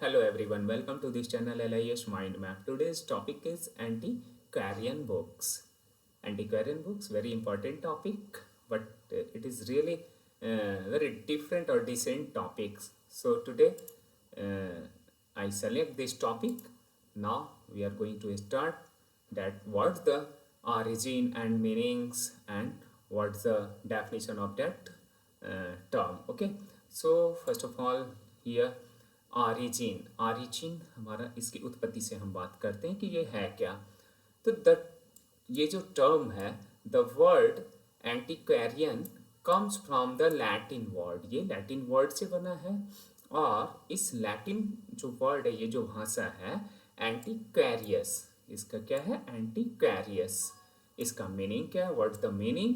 Hello everyone, welcome to this channel LIS Mind Map. Today's topic is antiquarian books. Antiquarian books, very important topic, but it is really very different or decent topics. So today I select this topic. Now we are going to start that what's the origin and meanings and what's the definition of that term. Okay, so first of all here origin हमारा इसकी उत्पत्ति से हम बात करते हैं कि ये है क्या। तो द ये जो टर्म है the word एंटीक्वेरियन comes from the Latin word, ये लैटिन वर्ड से बना है और इस लैटिन जो वर्ड है, ये जो भाषा है एंटीक्वेरियस, इसका क्या है एंटीक्वेरियस। इसका मीनिंग क्या है, what's the meaning,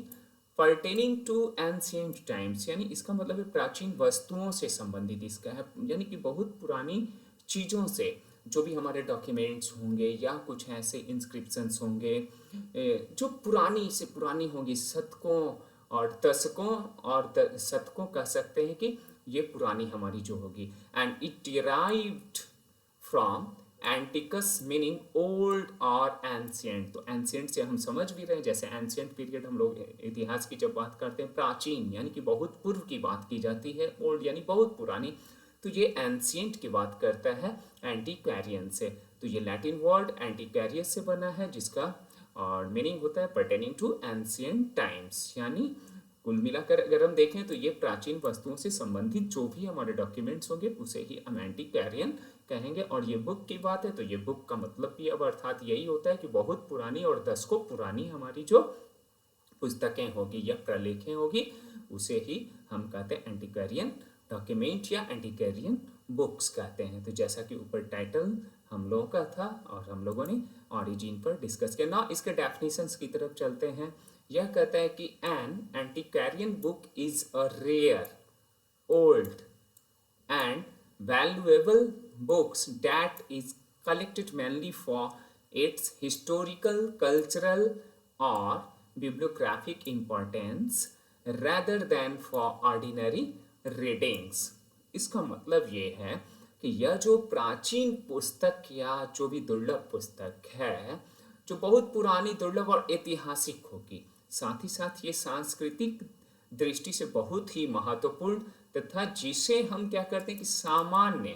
pertaining to ancient times, यानी इसका मतलब है प्राचीन वस्तुओं से संबंधित इसका है, यानी कि बहुत पुरानी चीज़ों से, जो भी हमारे डॉक्यूमेंट्स होंगे या कुछ ऐसे इंस्क्रिप्शंस होंगे जो पुरानी से पुरानी होंगी, शतकों और दशकों और शतकों कह सकते हैं कि ये पुरानी हमारी जो होगी। And it derived from antiquus meaning old और एंशिएंट। तो एंशिएंट से हम समझ भी रहे हैं, जैसे एंशिएंट पीरियड हम लोग इतिहास की जब बात करते हैं, प्राचीन यानी कि बहुत पूर्व की बात की जाती है, ओल्ड यानी बहुत पुरानी, तो ये एंशिएंट की बात करता है एंटीक्वेरियन से। तो ये लैटिन वर्ड एंटीक्वेरियस से बना है, जिसका और मीनिंग होता है पर्टेनिंग टू एंशिएंट टाइम्स, यानी कुल मिलाकर अगर हम देखें तो ये प्राचीन वस्तुओं से संबंधित जो भी हमारे डॉक्यूमेंट्स होंगे उसे ही हम एंटीक्वेरियन कहेंगे। और ये बुक की बात है तो ये बुक का मतलब भी अब अर्थात यही होता है कि बहुत पुरानी और दशकों पुरानी हमारी जो पुस्तकें होगी या प्रलेखें होगी उसे ही हम कहते हैं एंटीक्वेरियन डॉक्यूमेंट या एंटीक्वेरियन बुक्स कहते हैं। तो जैसा कि ऊपर टाइटल हम लोगों का था और हम लोगों ने ऑरिजिन पर डिस्कस किया। ना इसके डेफिनेशंस की तरफ चलते हैं। यह कहता है कि an antiquarian book is a rare, old and valuable books that is collected mainly for its historical, cultural or bibliographic importance rather than for ordinary readings। इसका मतलब ये है कि यह जो प्राचीन पुस्तक या जो भी दुर्लभ पुस्तक है, जो बहुत पुरानी, दुर्लभ और ऐतिहासिक होगी, साथ ही साथ ये सांस्कृतिक दृष्टि से बहुत ही महत्वपूर्ण तथा जिसे हम क्या करते हैं कि सामान्य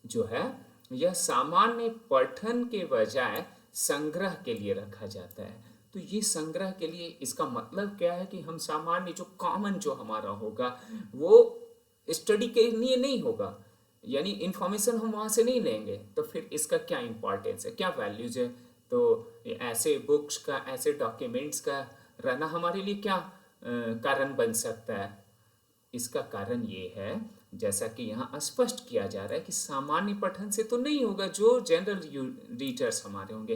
जो है यह सामान्य पठन के बजाय संग्रह के लिए रखा जाता है। तो ये संग्रह के लिए, इसका मतलब क्या है कि हम सामान्य जो कॉमन जो हमारा होगा वो स्टडी के लिए नहीं होगा, यानी इंफॉर्मेशन हम वहाँ से नहीं लेंगे, तो फिर इसका क्या इम्पोर्टेंस है, क्या वैल्यूज है। तो ऐसे बुक्स का, ऐसे डॉक्यूमेंट्स का रहना हमारे लिए क्या कारण बन सकता है। इसका कारण ये है, जैसा कि यहाँ स्पष्ट किया जा रहा है, कि सामान्य पठन से तो नहीं होगा, जो जनरल रीडर्स हमारे होंगे,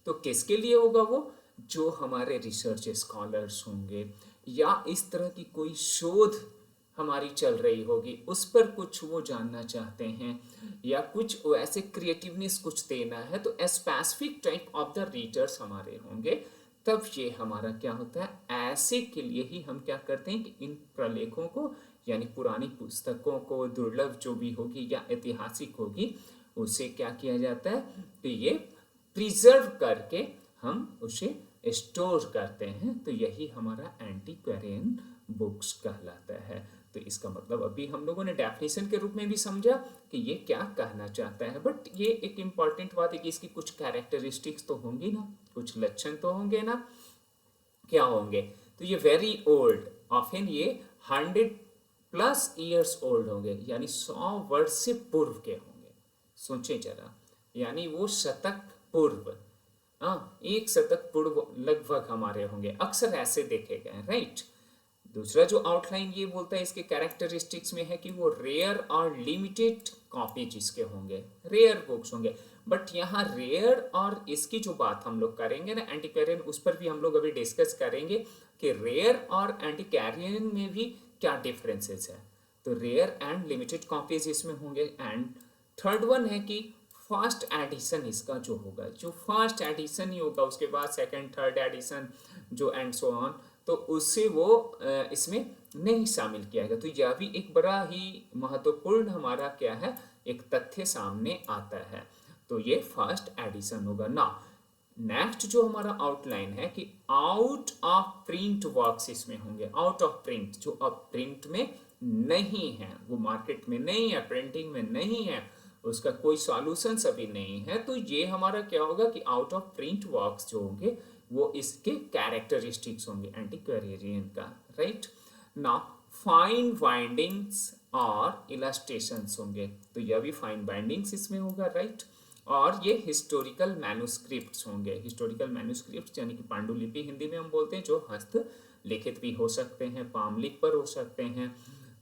तो किसके लिए होगा, वो जो हमारे रिसर्च स्कॉलर्स होंगे या इस तरह की कोई शोध हमारी चल रही होगी, उस पर कुछ वो जानना चाहते हैं या कुछ वैसे क्रिएटिवनेस कुछ देना है, तो specific type of the readers हमारे होंगे। तब ये हमारा क्या होता है, ऐसे के लिए ही हम क्या करते हैं कि इन प्रलेखों को यानी पुरानी पुस्तकों को, दुर्लभ जो भी होगी या ऐतिहासिक होगी, उसे क्या किया जाता है कि ये प्रिजर्व करके हम उसे स्टोर करते हैं। तो यही हमारा एंटीक्वेरियन बुक्स कहलाता है। तो इसका मतलब अभी हम लोगों ने डेफिनेशन के रूप में भी समझा कि ये क्या कहना चाहता है, बट ये एक इम्पॉर्टेंट बात है कि इसकी कुछ कैरेक्टरिस्टिक्स तो होंगी ना, कुछ लक्षण तो होंगे ना, क्या होंगे। तो ये वेरी ओल्ड, ऑफन ये 100+ ईयर्स ओल्ड होंगे, यानी 100 वर्ष से पूर्व के होंगे। सोचें जरा, यानी वो शतक पूर्व, हाँ, एक शतक पूर्व लगभग हमारे होंगे, अक्सर ऐसे देखे गए, राइट। दूसरा जो आउटलाइन ये बोलता है इसके कैरेक्टरिस्टिक्स में है कि वो रेयर और लिमिटेड कॉपीज इसके होंगे, रेयर बुक्स होंगे। बट यहाँ रेयर और इसकी जो बात हम लोग करेंगे ना एंटीक्वेरियन, उस पर भी हम लोग अभी डिस्कस करेंगे कि रेयर और एंटीक्वेरियन में भी क्या डिफरेंसेस है। तो रेयर एंड लिमिटेड कॉपीज इसमें होंगे। एंड थर्ड वन है कि फर्स्ट एडिशन इसका जो होगा, जो फर्स्ट एडिशन ही होगा, उसके बाद सेकंड, थर्ड एडिशन जो एंड सो ऑन, तो उससे वो इसमें नहीं शामिल किया गया। तो यह भी एक बड़ा ही महत्वपूर्ण हमारा क्या है एक तथ्य सामने आता है। तो ये फर्स्ट एडिशन होगा ना। नेक्स्ट जो हमारा आउटलाइन है कि आउट ऑफ प्रिंट वर्क्स इसमें होंगे। आउट ऑफ प्रिंट जो अब प्रिंट में नहीं है, वो मार्केट में नहीं है, प्रिंटिंग में नहीं है, उसका कोई सॉल्यूशन अभी नहीं है, तो ये हमारा क्या होगा कि आउट ऑफ प्रिंट वर्क्स जो होंगे वो इसके कैरेक्टरिस्टिक्स होंगे एंटीक्वेरियन का, राइट ना। फाइन बाइंडिंग्स और इलस्ट्रेशंस होंगे, तो यह भी फाइन बाइंडिंग्स इसमें होगा, राइट। और ये हिस्टोरिकल मैन्युस्क्रिप्ट्स होंगे। हिस्टोरिकल मैन्युस्क्रिप्ट्स यानी कि पांडुलिपि हिंदी में हम बोलते हैं, जो हस्त लिखित भी हो सकते हैं, पामलिक पर हो सकते हैं,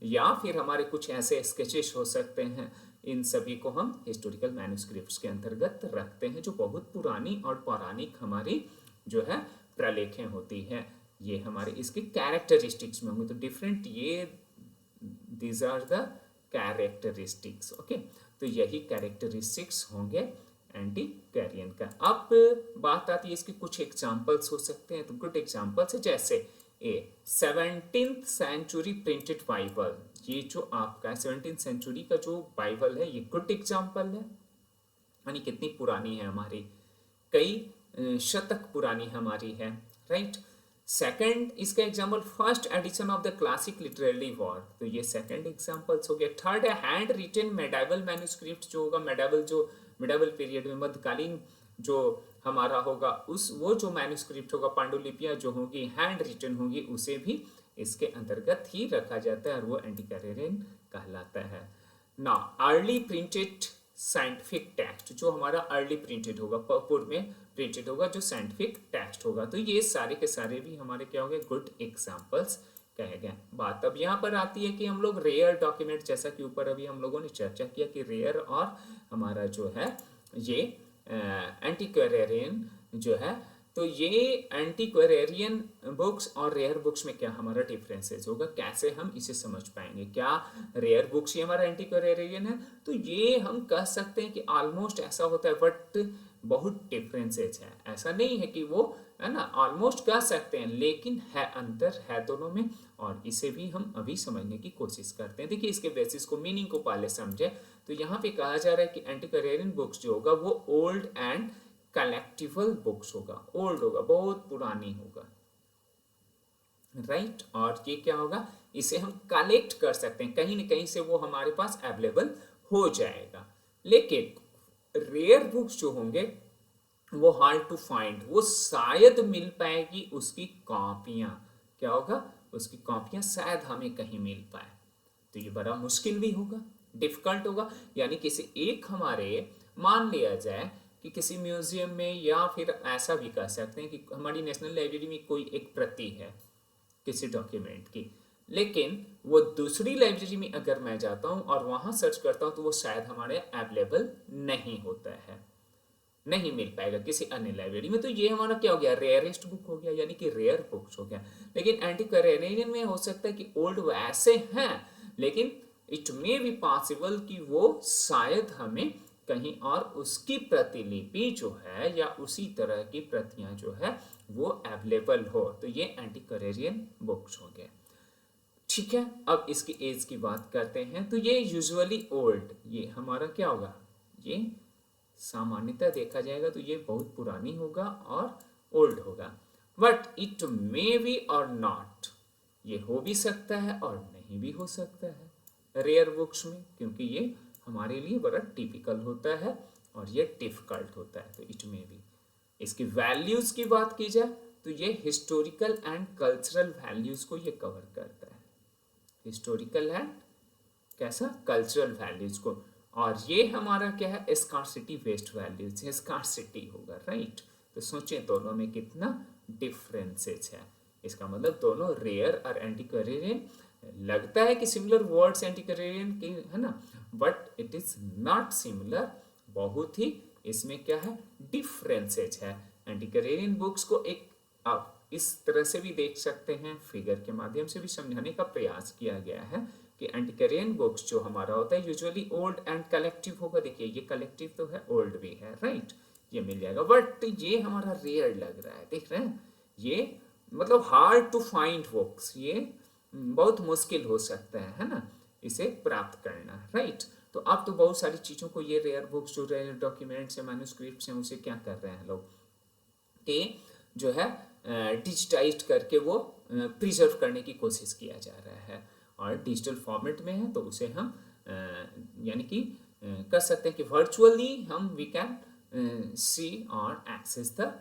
या फिर हमारे कुछ ऐसे स्केचेस हो सकते हैं। इन सभी को हम हिस्टोरिकल मैन्युस्क्रिप्ट्स के अंतर्गत रखते हैं, जो बहुत पुरानी और पौराणिक हमारी जो है प्रलेखें होती हैं। ये हमारे इसके कैरेक्टरिस्टिक्स में होंगे। तो डिफरेंट ये these are the characteristics, okay. तो यही कैरेक्टरिस्टिक्स होंगे एंटीक्वेरियन का। अब बात आती है इसके कुछ एग्जांपल्स हो सकते हैं। तो गुड एग्जांपल्स है जैसे 17th सेंचुरी प्रिंटेड बाइबल। ये जो आपका 17th सेंचुरी का जो बाइबल है, ये गुड एग्जांपल है, यानी कितनी पुरानी है हमारी, कई शतक पुरानी हमारी है, राइट। सेकंड इसका example first edition of the classic literary word, तो ये सेकंड एग्जांपल्स हो गया। थर्ड है हैंड रिटन मेडाइवल मैन्युस्क्रिप्ट जो होगा, मेडाइवल पीरियड में मध्यकालीन जो हमारा होगा उस वो जो मैन्युस्क्रिप्ट होगा, पांडुलिपियां जो होंगी हैंड रिटन होंगी, उसे भी इसके अंतर्गत ही रखा जाता है और वो एंटीक्वेरियन कहलाता है ना। अर्ली प्रिंटेड साइंटिफिक टेक्स्ट जो हमारा अर्ली प्रिंटेड होगा, पूर्व में प्रिंटेड होगा, जो साइंटिफिक टेक्स्ट होगा, तो ये सारे के सारे भी हमारे क्या हो गए, गुड एग्जांपल्स कहे गए। बात अब यहाँ पर आती है कि हम लोग रेयर डॉक्यूमेंट, जैसा कि ऊपर अभी हम लोगों ने चर्चा किया कि रेयर और हमारा जो है ये एंटीक्वेरियन जो है, तो ये एंटीक्वेरियन बुक्स और रेयर बुक्स में क्या हमारा डिफरेंसेस होगा, कैसे हम इसे समझ पाएंगे। क्या रेयर बुक्स ही हमारा एंटीक्वेरियन है, तो ये हम कह सकते हैं कि ऑलमोस्ट ऐसा होता है, बट बहुत डिफरेंसेस है। ऐसा नहीं है कि वो है ना, ऑलमोस्ट कह सकते हैं, लेकिन है अंतर है दोनों में, और इसे भी हम अभी समझने की कोशिश करते हैं। देखिए इसके बेसिस को, मीनिंग को पहले समझे। तो यहाँ पे कहा जा रहा है कि एंटीक्वेरियन बुक्स जो होगा वो ओल्ड एंड कलेक्टिबल बुक्स होगा, ओल्ड होगा, बहुत पुरानी होगा, राइट। और ये क्या होगा, इसे हम कलेक्ट कर सकते हैं, कहीं ना कहीं से वो हमारे पास अवेलेबल हो जाएगा। लेकिन रेयर बुक्स जो होंगे वो हार्ड टू फाइंड, वो शायद मिल पाएगी उसकी कॉपियां, क्या होगा, उसकी कॉपियां शायद हमें कहीं मिल पाए, तो ये बड़ा मुश्किल भी होगा, डिफिकल्ट होगा। यानी किसी एक हमारे, मान लिया जाए कि किसी म्यूजियम में, या फिर ऐसा भी कह सकते हैं कि हमारी नेशनल लाइब्रेरी में कोई एक प्रति है किसी डॉक्यूमेंट की, लेकिन वो दूसरी लाइब्रेरी में अगर मैं जाता हूँ और वहां सर्च करता हूँ तो वो शायद हमारे अवेलेबल नहीं होता है, नहीं मिल पाएगा किसी अन्य लाइब्रेरी में। तो ये हमारा क्या हो गया, रेयरेस्ट बुक हो गया, यानी कि रेयर बुक्स हो गया। लेकिन एंटीक्वेरियन में हो सकता है कि ओल्ड वैसे हैं, लेकिन इट मे बी पॉसिबल कि वो शायद हमें कहीं और उसकी प्रतिलिपि जो है या उसी तरह की प्रतियां जो है वो अवेलेबल हो, तो ये एंटीक्वेरियन बुक्स हो गए, ठीक है। अब इसकी एज की बात करते हैं। तो ये यूजुअली ओल्ड, ये हमारा क्या होगा, ये सामान्यतः देखा जाएगा तो ये बहुत पुरानी होगा और ओल्ड होगा। बट इट मे बी और नॉट, ये हो भी सकता है और नहीं भी हो सकता है रेयर बुक्स में, क्योंकि ये हमारे लिए बड़ा टिपिकल होता है और ये डिफिकल्ट होता है, तो इट में भी। इसकी वैल्यूज की बात की जाए तो ये हिस्टोरिकल एंड कल्चरल वैल्यूज को ये कवर करता है, हिस्टोरिकल एंड कैसा, कल्चरल वैल्यूज को। और ये हमारा क्या है, स्कार्सिटी बेस्ड वैल्यूज, स्कार्सिटी होगा, राइट। तो सोचें दोनों में कितना डिफरेंसेस है। इसका मतलब दोनों रेयर और एंटीक्वेरियन, लगता है कि सिमिलर वर्ड्स एंटीक्वेरियन के है ना, but it is not similar, बहुत ही इसमें क्या है, डिफरेंसेज है। एंटीक्वेरियन बुक्स को एक आप इस तरह से भी देख सकते हैं, फिगर के माध्यम से भी समझाने का प्रयास किया गया है कि एंटीक्वेरियन बुक्स जो हमारा होता है यूजुअली ओल्ड एंड कलेक्टिव होगा। देखिए ये कलेक्टिव तो है, ओल्ड भी है, राइट, ये मिल जाएगा, बट ये हमारा रेयर लग रहा है, देख रहे हैं, ये मतलब हार्ड टू फाइंड बुक्स, ये बहुत मुश्किल हो सकता है ना, इसे प्राप्त करना, राइट। तो अब तो बहुत सारी चीज़ों को ये रेयर बुक्स जो रेयर डॉक्यूमेंट्स हैं मैन्यूस्क्रिप्ट्स हैं उसे क्या कर रहे हैं लोग कि जो है डिजिटाइज करके वो प्रिजर्व करने की कोशिश किया जा रहा है और डिजिटल फॉर्मेट में है तो उसे हम यानी कि कर सकते हैं कि वर्चुअली हम वी कैन सी और एक्सेस द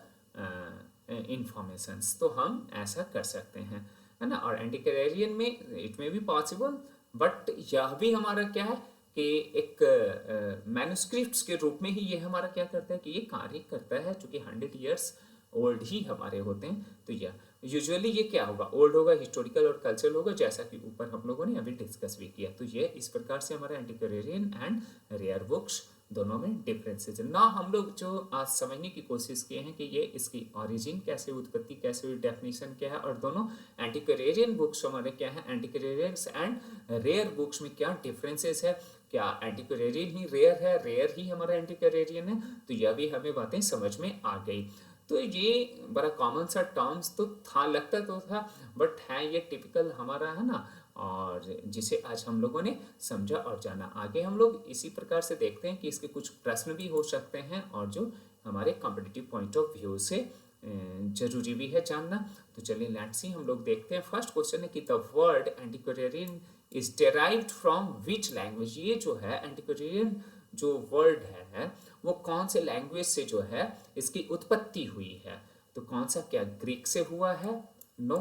इंफॉर्मेशंस, तो हम ऐसा कर सकते हैं, है ना। और एंटी कैरेरियन में इट में भी पॉसिबल, बट यह भी हमारा क्या है कि एक मैन्युस्क्रिप्ट्स के रूप में ही ये हमारा क्या करता है कि ये कार्य करता है, चूँकि 100 ईयर्स ओल्ड ही हमारे होते हैं। तो यह यूजुअली ये क्या होगा, ओल्ड होगा, हिस्टोरिकल और कल्चरल होगा, जैसा कि ऊपर हम लोगों ने अभी डिस्कस भी किया। तो ये इस प्रकार से हमारा एंटीक्वेरियन एंड रेयर बुक्स दोनों में डिफरेंसेस है ना। हम लोग जो आज समझने की कोशिश किए हैं कि ये इसकी ओरिजिन कैसे, उत्पत्ति कैसे हुई, डेफिनेशन क्या है, और दोनों एंटीक्वेरियन बुक्स हमारे क्या है, एंटीक्वेरियंस एंड रेयर बुक्स में क्या डिफरेंसेस है, क्या एंटीक्वेरियन ही रेयर है, रेयर ही हमारा एंटीक्वेरियन है। तो यह भी हमें बातें समझ में आ गई। तो ये बड़ा कॉमन सा टर्म्स तो था, लगता तो था, बट है ये टिपिकल हमारा, है ना, और जिसे आज हम लोगों ने समझा और जाना। आगे हम लोग इसी प्रकार से देखते हैं कि इसके कुछ प्रश्न भी हो सकते हैं और जो हमारे कॉम्पिटिटिव पॉइंट ऑफ व्यू से जरूरी भी है जानना। तो चलिए लेट्स सी, हम लोग देखते हैं। फर्स्ट क्वेश्चन है कि the word एंटीक्वेरियन is derived from which language. ये जो है एंटीक्वेरियन जो वर्ड है वो कौन से लैंग्वेज से जो है इसकी उत्पत्ति हुई है। तो कौन सा, क्या ग्रीक से हुआ है? नो।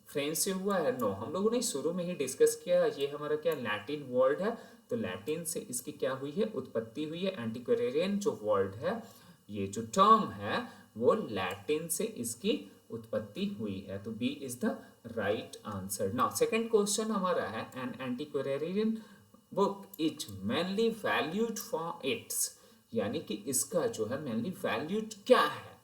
फ्रेंच से हुआ है? नो। हम लोगों ने शुरू में ही डिस्कस किया, ये हमारा क्या लैटिन वर्ड है, तो लैटिन से इसकी क्या हुई है, उत्पत्ति हुई है। एंटीक्वेरियन जो वर्ड है, ये जो टर्म है वो लैटिन से इसकी उत्पत्ति हुई है। तो B is the right answer. Now second question हमारा है, an antiquarian book is mainly valued for its, यानी कि इसका जो है मेनली वैल्यूड क्या है,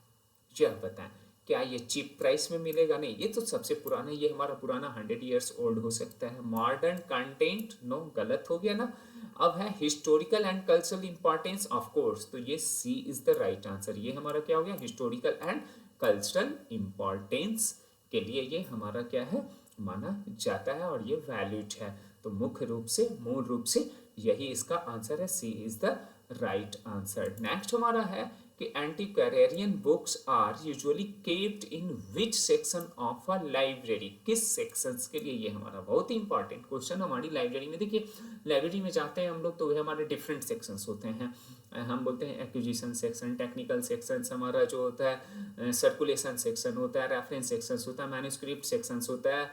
यह बताएं। क्या ये चीप प्राइस में मिलेगा? नहीं, ये तो सबसे पुराना, ये हमारा पुराना 100 ईयर्स ओल्ड हो सकता है। मॉडर्न कंटेंट, नो, गलत हो गया ना। अब है historical and cultural importance, of course, तो ये सी इज द राइट आंसर। ये हमारा क्या हो गया, हिस्टोरिकल एंड कल्चरल इंपॉर्टेंस के लिए ये हमारा क्या है, माना जाता है और ये वैल्यूड है। तो मुख्य रूप से, मूल रूप से यही इसका आंसर है, C is the right answer. Next हमारा है कि antiquarian books are usually kept in which section of a library. किस सेक्शंस के लिए, ये हमारा बहुत ही इंपॉर्टेंट क्वेश्चन। हमारी लाइब्रेरी में देखिए, लाइब्रेरी में जाते हैं हम लोग तो वे हमारे डिफरेंट सेक्शंस होते हैं। हम बोलते हैं एक्विजिशन सेक्शन, टेक्निकल सेक्शन हमारा जो होता है, सर्कुलेशन सेक्शन होता है, रेफरेंस सेक्शन होता है, मैन्युस्क्रिप्ट सेक्शन होता है,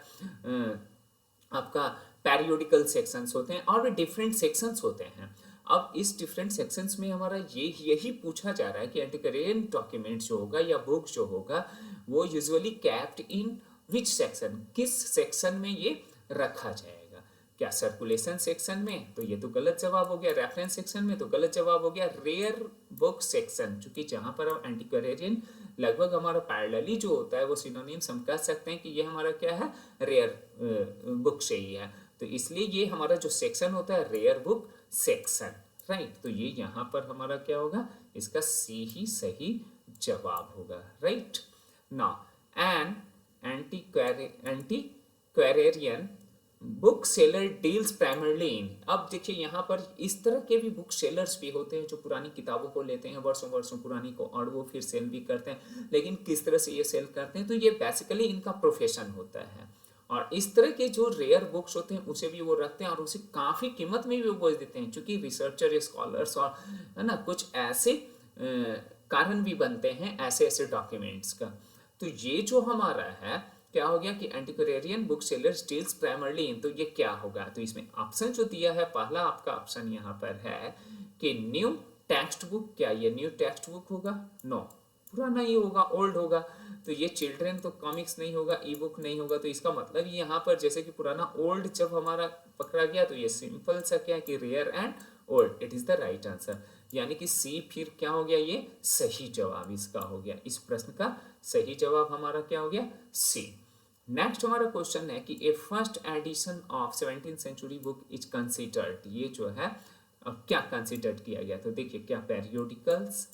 आपका पेरियोडिकल सेक्शंस होते हैं, और भी डिफरेंट सेक्शंस होते हैं। अब इस डिफरेंट सेक्शंस में हमारा यही पूछा जा रहा है कि एंटीक्वेरियन डॉक्यूमेंट जो होगा या बुक जो होगा वो usually capped in which section, किस सेक्शन में ये रखा जाएगा। क्या सर्कुलेशन सेक्शन में? तो ये तो गलत जवाब हो गया। रेफरेंस सेक्शन में? तो गलत जवाब हो गया। रेयर बुक सेक्शन, चूंकि जहां पर हम एंटीक्वेरियन लगभग हमारा पैरेलली जो होता है वो सिनोनिम्स हम कह सकते हैं कि ये हमारा क्या है, रेयर बुक से ही है। तो इसलिए ये हमारा जो सेक्शन होता है रेयर बुक सेक्शन, राइट। तो ये यहाँ पर हमारा क्या होगा, इसका सी ही सही जवाब होगा, right. Now an antiquarian book seller deals primarily in. अब देखिए यहाँ पर इस तरह के भी बुक सेलर्स भी होते हैं जो पुरानी किताबों को लेते हैं, वर्षों वर्षों पुरानी को, और वो फिर सेल भी करते हैं। लेकिन किस तरह से ये सेल करते हैं, तो ये बेसिकली इनका प्रोफेशन होता है। और इस तरह के जो रेयर बुक्स होते हैं उसे भी वो रखते हैं और उसे काफ़ी कीमत में भी वो बेच देते हैं, क्योंकि रिसर्चर, स्कॉलर्स और, है ना, कुछ ऐसे कारण भी बनते हैं ऐसे ऐसे डॉक्यूमेंट्स का। तो ये जो हमारा है क्या हो गया कि एंटीक्वेरियन बुक सेलर्स डील्स प्राइमरली इन, तो ये क्या होगा, तो इसमें ऑप्शन जो दिया है, पहला आपका ऑप्शन यहाँ पर है कि न्यू टेक्स्ट बुक। क्या ये न्यू टेक्स्ट बुक होगा? नो, पुराना ही होगा, ओल्ड होगा। तो ये चिल्ड्रन तो कॉमिक्स नहीं होगा, ई बुक नहीं होगा। तो इसका मतलब यहाँ पर जैसे कि पुराना, ओल्ड जब हमारा पकड़ा गया तो ये सिंपल सा क्या है कि rare and old, it is the right answer. यानी कि सी फिर क्या हो गया, ये सही जवाब इसका हो गया। इस प्रश्न का सही जवाब हमारा क्या हो गया, सी। नेक्स्ट हमारा क्वेश्चन है कि a first edition of 17th century book is considered. ये जो है क्या कंसिडर्ड किया गया, तो देखिए क्या पेरियोडिकल्स,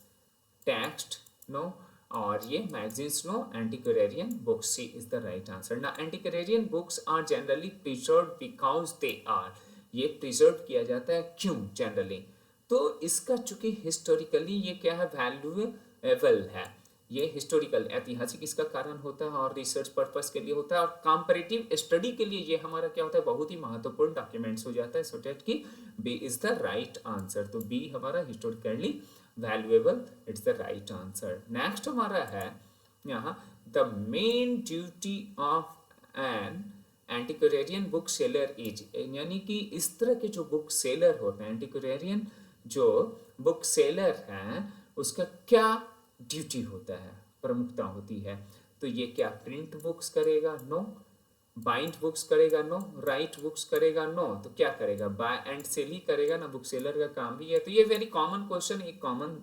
टेक्स्ट, नो, और ये magazines, no, antiquarian books, C is the right answer. ना antiquarian books are generally preserved because they are, ये प्रिजर्व किया जाता है, क्यों जनरली? तो इसका चूंकि हिस्टोरिकली ये क्या है, वैल्यूएबल है, ये हिस्टोरिकल ऐतिहासिक इसका कारण होता है और रिसर्च पर्पस के लिए होता है और कंपैरेटिव स्टडी के लिए ये हमारा क्या होता है, बहुत ही महत्वपूर्ण डॉक्यूमेंट्स हो जाता है। सो दैट की B is the right answer. तो बी हमारा historically valuable, it's the right answer. Next हमारा है यहाँ, the main duty of an antiquarian book seller is, यानी कि इस तरह के जो बुक सेलर होते हैं, एंटिक्वेरियन जो बुक सेलर हैं, उसका क्या ड्यूटी होता है, प्रमुखता होती है? तो ये क्या प्रिंट बुक्स करेगा? नो। बाइंड बुक्स करेगा? नो। राइट बुक्स करेगा? नो। तो क्या करेगा? बाय एंड सेल ही करेगा ना, बुक सेलर का काम भी है। तो ये वेरी कॉमन क्वेश्चन, एक कॉमन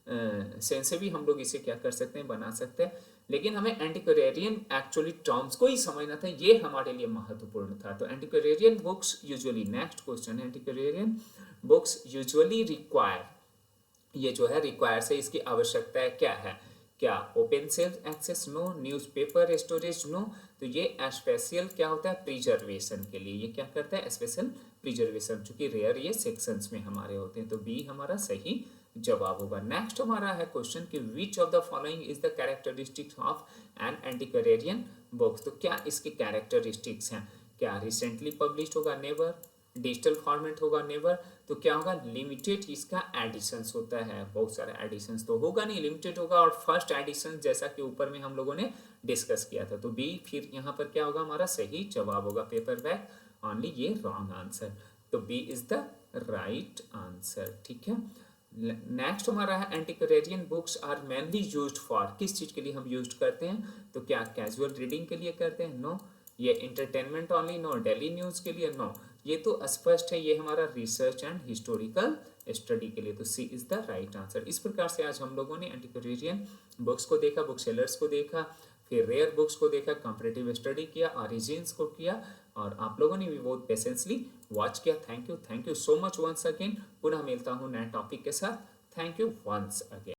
सेंस से भी हम लोग इसे क्या कर सकते हैं, बना सकते हैं। लेकिन हमें एंटिक्वेरियन एक्चुअली टर्म्स को ही समझना था, ये हमारे लिए महत्वपूर्ण था। तो एंटिक्वेरियन बुक्स यूजुअली, नेक्स्ट क्वेश्चन है, एंटिक्वेरियन बुक्स यूजुअली रिक्वायर, ये जो है रिक्वायर से इसकी आवश्यकता है क्या है? क्या open self access? No. Newspaper storage? No. तो ये स्पेशल क्या होता है, प्रिजर्वेशन के लिए ये क्या करता है, स्पेशल प्रिजर्वेशन, चूंकि रेयर ये सेक्शंस में हमारे होते हैं। तो बी हमारा सही जवाब होगा। नेक्स्ट हमारा है क्वेश्चन कि which of the following is the characteristics of an antiquarian books? तो क्या इसके कैरेक्टरिस्टिक्स हैं? क्या रिसेंटली पब्लिश्ड होगा? नेवर। डिजिटल फॉर्मेट होगा? नेवर। तो क्या होगा, लिमिटेड इसका एडिशंस होता है, बहुत सारे एडिशंस तो होगा नहीं, लिमिटेड होगा। और फर्स्ट एडिशन जैसा कि ऊपर में हम लोगों ने डिस्कस किया था। तो बी फिर यहाँ पर क्या होगा, हमारा सही जवाब होगा। पेपर बैक ओनली, ये रॉन्ग आंसर। तो B is the right answer. ठीक है। नेक्स्ट हमारा है antiquarian books are mainly used for, किस चीज के लिए हम यूज करते हैं? तो क्या कैजुअल रीडिंग के लिए करते हैं? नो। ये entertainment only? No. Daily news के लिए? नो। ये तो स्पष्ट है, ये हमारा रिसर्च एंड हिस्टोरिकल स्टडी के लिए। तो सी इज द राइट आंसर। इस प्रकार से आज हम लोगों ने एंटिक्वेरियन बुक्स को देखा, बुक सेलर्स को देखा, फिर रेयर बुक्स को देखा, कंपैरेटिव स्टडी किया, ऑरिजिन्स को किया, और आप लोगों ने भी बहुत पेशेंसली वॉच किया। Thank you so much once again. पुनः मिलता हूँ नए टॉपिक के साथ। Thank you once again.